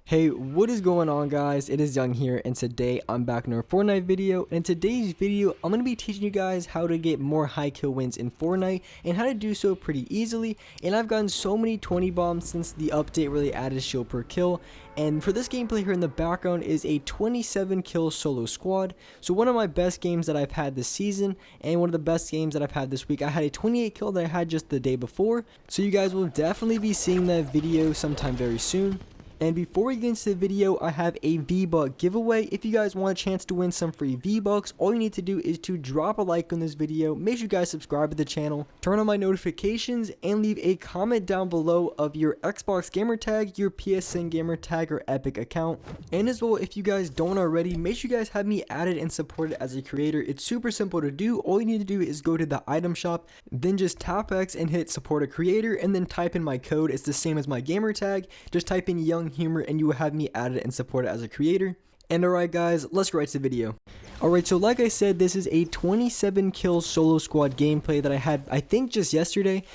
Hey, what is going on, guys? It is Young here, and today I'm back in our Fortnite video. And in today's video, I'm going to be teaching you guys how to get more high kill wins in Fortnite and how to do so pretty easily. And I've gotten so many 20 bombs since the update where they added shield per kill. And for this gameplay here in the background is a 27 kill solo squad. So one of my best games that I've had this season and one of the best games that I've had this week. I had a 28 kill that I had just the day before. So you guys will definitely be seeing that video sometime very soon. And before we get into the video, I have a V-Buck giveaway. If you guys want a chance to win some free V-Bucks, all you need to do is to drop a like on this video, make sure you guys subscribe to the channel, turn on my notifications, and leave a comment down below of your Xbox gamer tag, your PSN gamer tag, or Epic account. And as well, if you guys don't already, make sure you guys have me added and supported as a creator. It's super simple to do. All you need to do is go to the item shop, then just tap X and hit support a creator, and then type in my code. It's the same as my gamer tag. Just type in Young Humor and you will have me added and supported as a creator. And alright guys, let's get right to the video. Alright, so like I said, this is a 27 kill solo squad gameplay that I had I think just yesterday.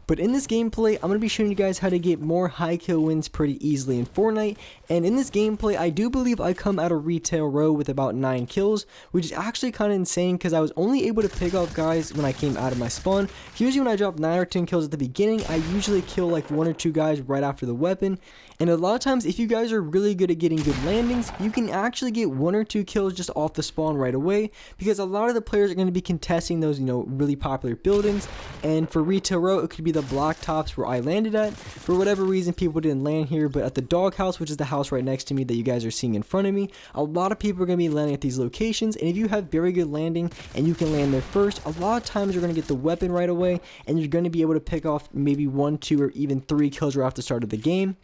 But in this gameplay, I'm going to be showing you guys how to get more high kill wins pretty easily in Fortnite. And in this gameplay, I do believe I come out of retail row with about 9 kills, which is actually kind of insane because I was only able to pick up guys when I came out of my spawn. Usually when I drop 9 or 10 kills at the beginning, I usually kill like 1 or 2 guys right after the weapon. And a lot of times, if you guys are really good at getting good landings, you can actually get 1 or 2 kills just off the spawn right away, because a lot of the players are going to be contesting those, really popular buildings. And for retail row, it could be the block tops where I landed at. For whatever reason, people didn't land here, but at the doghouse, which is the house right next to me that you guys are seeing in front of me, a lot of people are going to be landing at these locations. And if you have very good landing and you can land there first, a lot of times you're going to get the weapon right away, and you're going to be able to pick off maybe 1, 2, or even 3 kills right off the start of the game.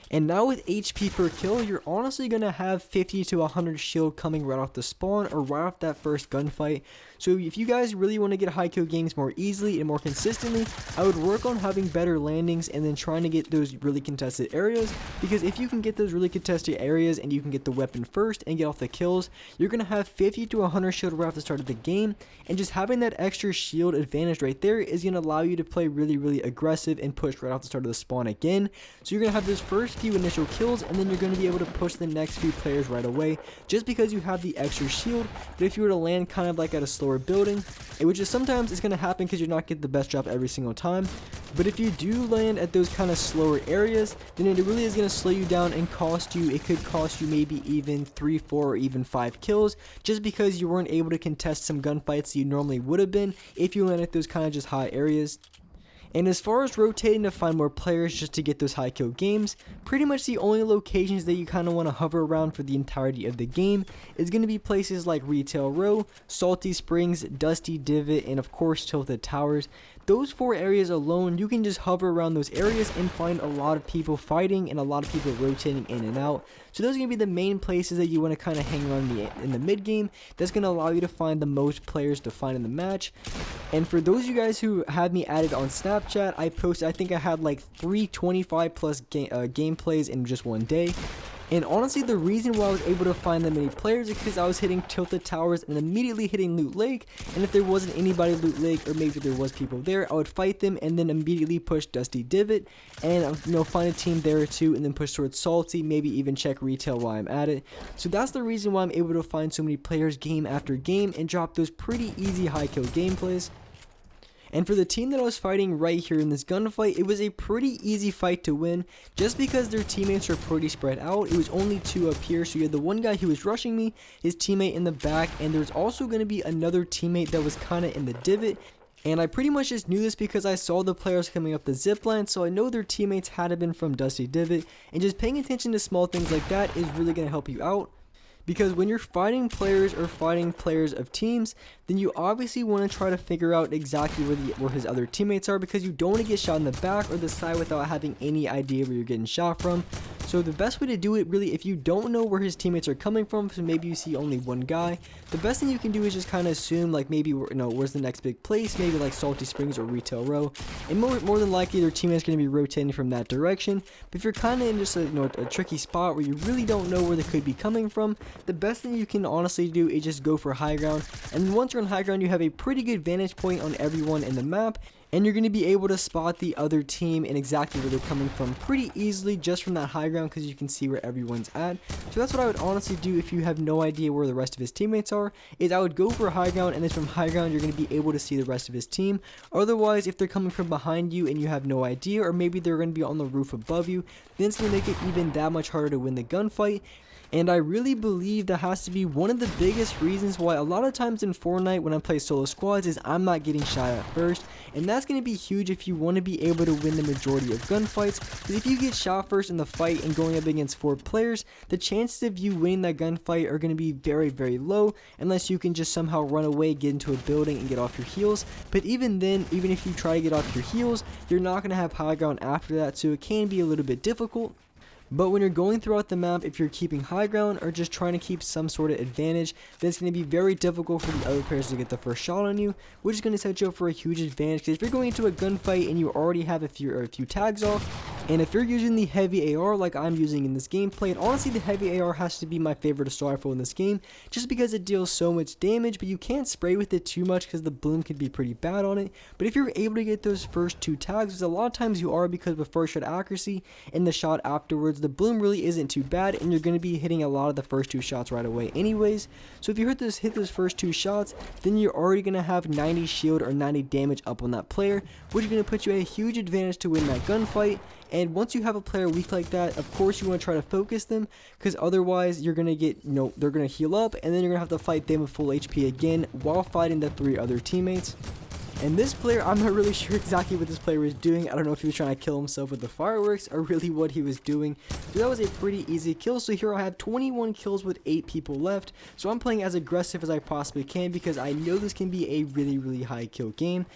And now with HP per kill, you're honestly going to have 50 to 100 shield coming right off the spawn or right off that first gunfight. So if you guys really want to get high kill games more easily and more consistently, I would work on having better landings and then trying to get those really contested areas. Because if you can get those really contested areas and you can get the weapon first and get off the kills, you're going to have 50 to 100 shield right off the start of the game. And just having that extra shield advantage right there is going to allow you to play really aggressive and push right off the start of the spawn again. So you're going to have this first few initial kills, and then you're going to be able to push the next few players right away just because you have the extra shield. But if you were to land kind of like at a slower building, which is sometimes it's going to happen because you're not getting the best drop every single time, but if you do land at those kind of slower areas, then it really is going to slow you down and it could cost you maybe even 3, 4, or even 5 kills just because you weren't able to contest some gunfights you normally would have been if you land at those kind of just high areas. And as far as rotating to find more players just to get those high kill games, pretty much the only locations that you kind of want to hover around for the entirety of the game is going to be places like Retail Row, Salty Springs, Dusty Divot, and of course Tilted Towers. Those 4 areas alone, you can just hover around those areas and find a lot of people fighting and a lot of people rotating in and out. So those are going to be the main places that you want to kind of hang around in the mid game. That's going to allow you to find the most players to find in the match. And for those of you guys who have me added on Snapchat, I think I had like 325 plus gameplays in just one day. And honestly, the reason why I was able to find that many players is because I was hitting Tilted Towers and immediately hitting Loot Lake. And if there wasn't anybody at Loot Lake, or maybe there was people there, I would fight them and then immediately push Dusty Divot and find a team there too, and then push towards Salty, maybe even check Retail while I'm at it. So that's the reason why I'm able to find so many players game after game and drop those pretty easy high kill gameplays. And for the team that I was fighting right here in this gunfight, it was a pretty easy fight to win just because their teammates are pretty spread out. It was only 2 up here, so you had the one guy who was rushing me, his teammate in the back, and there's also going to be another teammate that was kind of in the divot. And I pretty much just knew this because I saw the players coming up the zipline, so I know their teammates had to been from Dusty Divot. And just paying attention to small things like that is really going to help you out. Because when you're fighting players or fighting players of teams, then you obviously want to try to figure out exactly where his other teammates are, because you don't want to get shot in the back or the side without having any idea where you're getting shot from. So the best way to do it, really, if you don't know where his teammates are coming from, so maybe you see only one guy, the best thing you can do is just kind of assume like maybe where's the next big place, maybe like Salty Springs or Retail Row, and more than likely their teammates going to be rotating from that direction. But if you're kind of in just a tricky spot where you really don't know where they could be coming from, the best thing you can honestly do is just go for high ground. And once you're on high ground, you have a pretty good vantage point on everyone in the map, and you're going to be able to spot the other team and exactly where they're coming from pretty easily just from that high ground, because you can see where everyone's at. So that's what I would honestly do if you have no idea where the rest of his teammates are, is I would go for high ground, and then from high ground you're going to be able to see the rest of his team. Otherwise, if they're coming from behind you and you have no idea, or maybe they're going to be on the roof above you, then it's going to make it even that much harder to win the gunfight. And I really believe that has to be one of the biggest reasons why a lot of times in Fortnite when I play solo squads is I'm not getting shot at first. And that's going to be huge if you want to be able to win the majority of gunfights. Because if you get shot first in the fight and going up against 4 players, the chances of you winning that gunfight are going to be very, very low. Unless you can just somehow run away, get into a building, and get off your heels. But even then, even if you try to get off your heels, you're not going to have high ground after that. So it can be a little bit difficult. But when you're going throughout the map, if you're keeping high ground or just trying to keep some sort of advantage, then it's going to be very difficult for the other players to get the first shot on you, which is going to set you up for a huge advantage. Because if you're going into a gunfight and you already have a few tags off, and if you're using the heavy AR like I'm using in this gameplay, and honestly the heavy AR has to be my favorite assault rifle in this game, just because it deals so much damage, but you can't spray with it too much because the bloom could be pretty bad on it. But if you're able to get those first 2 tags, which a lot of times you are because of first shot accuracy and the shot afterwards, the bloom really isn't too bad, and you're going to be hitting a lot of the first 2 shots right away anyways. So if you hit those first 2 shots, then you're already going to have 90 shield or 90 damage up on that player, which is going to put you at a huge advantage to win that gunfight. And once you have a player weak like that, of course you want to try to focus them, because otherwise you're going to get, they're going to heal up, and then you're going to have to fight them with full HP again while fighting the 3 other teammates. And this player, I'm not really sure exactly what this player was doing. I don't know if he was trying to kill himself with the fireworks or really what he was doing. So that was a pretty easy kill. So here I have 21 kills with 8 people left. So I'm playing as aggressive as I possibly can because I know this can be a really, really high kill game.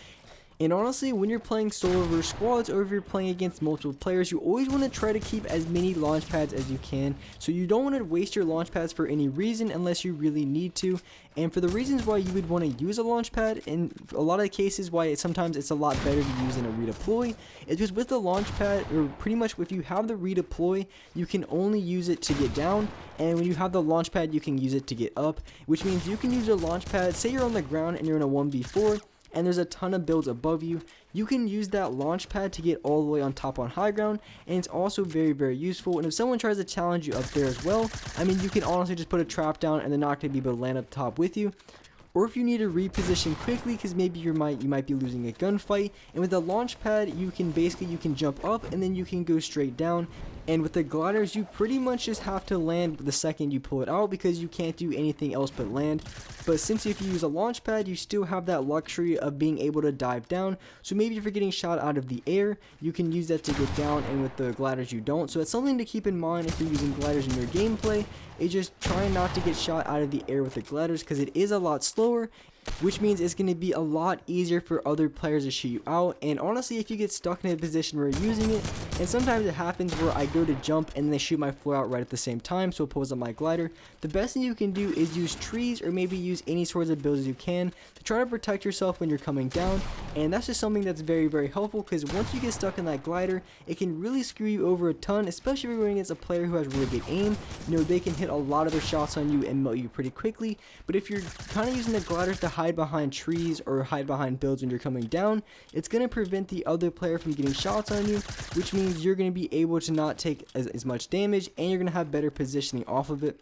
And honestly, when you're playing solo versus squads, or if you're playing against multiple players, you always want to try to keep as many launch pads as you can. So you don't want to waste your launch pads for any reason unless you really need to. And for the reasons why you would want to use a launch pad, and a lot of cases why sometimes it's a lot better to use in a redeploy, is because with the launch pad, or pretty much if you have the redeploy, you can only use it to get down. And when you have the launch pad, you can use it to get up, which means you can use a launch pad. Say you're on the ground and you're in a 1v4, and there's a ton of builds above you, you can use that launch pad to get all the way on top on high ground, and it's also very, very useful. And if someone tries to challenge you up there as well, I mean, you can honestly just put a trap down and they're not going to be able to land up top with you. Or if you need to reposition quickly because maybe you might be losing a gunfight, and with the launch pad you can jump up and then you can go straight down. And with the gliders, you pretty much just have to land the second you pull it out because you can't do anything else but land. But since if you use a launch pad, you still have that luxury of being able to dive down. So maybe if you're getting shot out of the air, you can use that to get down, and with the gliders you don't. So it's something to keep in mind if you're using gliders in your gameplay, is just trying not to get shot out of the air with the gliders, because it is a lot slower, which means it's going to be a lot easier for other players to shoot you out. And honestly, if you get stuck in a position where you're using it, and sometimes it happens where I go to jump and they shoot my floor out right at the same time, so it pulls up my glider, the best thing you can do is use trees or maybe use any sorts of builds you can to try to protect yourself when you're coming down. And that's just something that's very, very helpful, because once you get stuck in that glider, it can really screw you over a ton, especially if you're going against a player who has really good aim. They can hit a lot of their shots on you and melt you pretty quickly. But if you're kind of using the gliders to hide behind trees or hide behind builds when you're coming down, it's going to prevent the other player from getting shots on you, which means you're going to be able to not take as much damage, and you're going to have better positioning off of it.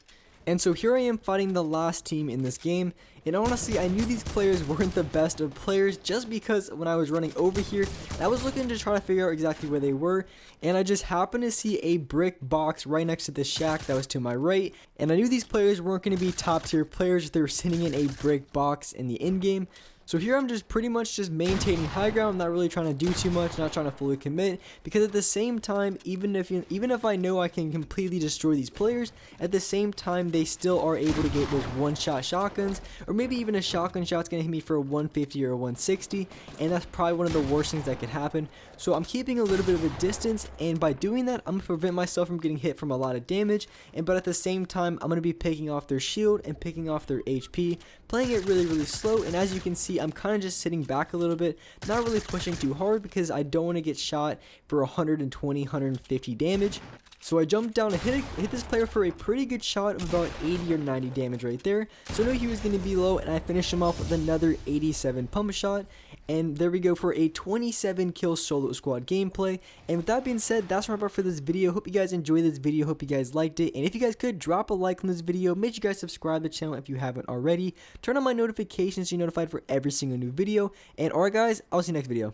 And so here I am fighting the last team in this game, and honestly I knew these players weren't the best of players just because when I was running over here, I was looking to try to figure out exactly where they were, and I just happened to see a brick box right next to the shack that was to my right, and I knew these players weren't going to be top tier players if they were sitting in a brick box in the end game. So here I'm just pretty much just maintaining high ground. I'm not really trying to do too much, not trying to fully commit, because at the same time, even if I know I can completely destroy these players, at the same time they still are able to get those one-shot shotguns, or maybe even a shotgun shot's gonna hit me for a 150 or a 160, and that's probably one of the worst things that could happen. So I'm keeping a little bit of a distance, and by doing that, I'm gonna prevent myself from getting hit from a lot of damage, but at the same time, I'm gonna be picking off their shield and picking off their HP, playing it really, really slow. And as you can see, I'm kind of just sitting back a little bit, not really pushing too hard because I don't want to get shot for 120, 150 damage. So I jumped down and hit this player for a pretty good shot of about 80 or 90 damage right there. So I knew he was going to be low, and I finished him off with another 87 pump shot. And there we go for a 27 kill solo squad gameplay. And with that being said, that's wrap up for this video. Hope you guys enjoyed this video. Hope you guys liked it. And if you guys could, drop a like on this video. Make sure you guys subscribe to the channel if you haven't already. Turn on my notifications so you're notified for every single new video. And alright guys, I'll see you next video.